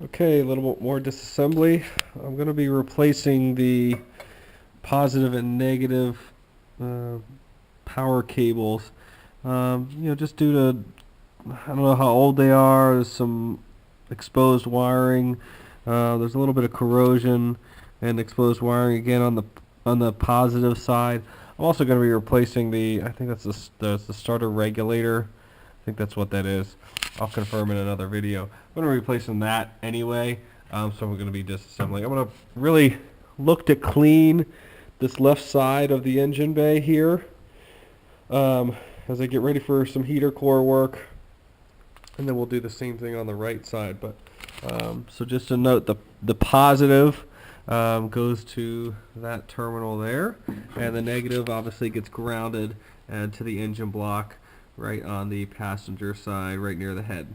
Okay, a little bit more disassembly. I'm going to be replacing the positive and negative uh, power cables. Just due to, I don't know how old they are. There's some exposed wiring. There's a little bit of corrosion and exposed wiring again on the positive side. I'm also going to be replacing the, I think that's the starter regulator. I think that's what that is. I'll confirm in another video. I'm going to be replacing that anyway, so we're going to be disassembling. I'm going to really look to clean this left side of the engine bay here as I get ready for some heater core work, and then we'll do the same thing on the right side. But so just to note, the positive goes to that terminal there, and the negative obviously gets grounded to the engine block right on the passenger side, right near the head.